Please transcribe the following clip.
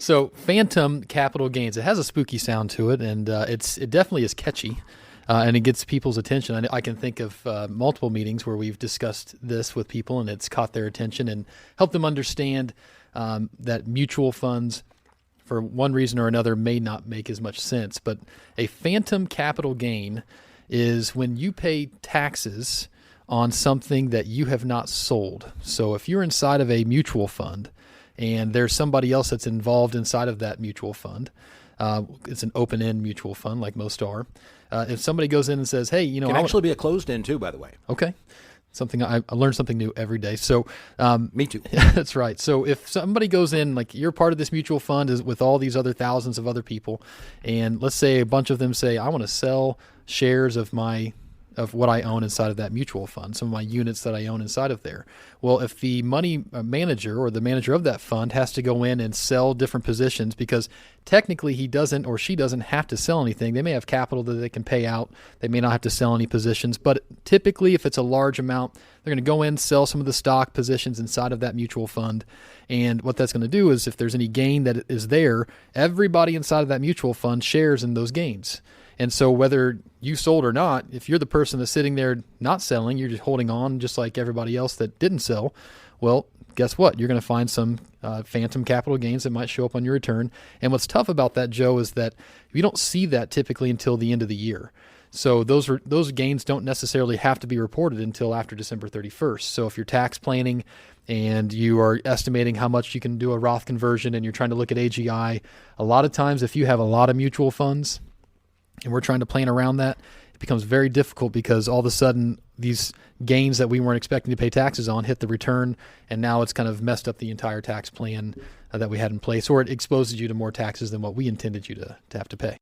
So phantom capital gains, it has a spooky sound to it, and it definitely is catchy, and it gets people's attention. I can think of multiple meetings where we've discussed this with people, and it's caught their attention and helped them understand that mutual funds, for one reason or another, may not make as much sense. But a phantom capital gain is when you pay taxes on something that you have not sold. So if you're inside of a mutual fund and there's somebody else that's involved inside of that mutual fund, it's an open-end mutual fund like most are. If somebody goes in and says, hey, it can actually be a closed-end too, by the way. Okay. I learn something new every day. So me too. That's right. So if somebody goes in, like you're part of this mutual fund is with all these other thousands of other people, and let's say a bunch of them say, I want to sell shares of what I own inside of that mutual fund, some of my units that I own inside of there. Well, if the money manager or the manager of that fund has to go in and sell different positions, because technically he doesn't or she doesn't have to sell anything. They may have capital that they can pay out. They may not have to sell any positions, but typically if it's a large amount, they're going to go in, sell some of the stock positions inside of that mutual fund. And what that's going to do is if there's any gain that is there, everybody inside of that mutual fund shares in those gains. And so whether you sold or not, if you're the person that's sitting there not selling, you're just holding on just like everybody else that didn't sell, well, guess what? You're going to find some phantom capital gains that might show up on your return. And what's tough about that, Joe, is that you don't see that typically until the end of the year. So those gains don't necessarily have to be reported until after December 31st. So if you're tax planning and you are estimating how much you can do a Roth conversion and you're trying to look at AGI, a lot of times if you have a lot of mutual funds, and we're trying to plan around that, it becomes very difficult because all of a sudden these gains that we weren't expecting to pay taxes on hit the return, and now it's kind of messed up the entire tax plan that we had in place, or it exposes you to more taxes than what we intended you to have to pay.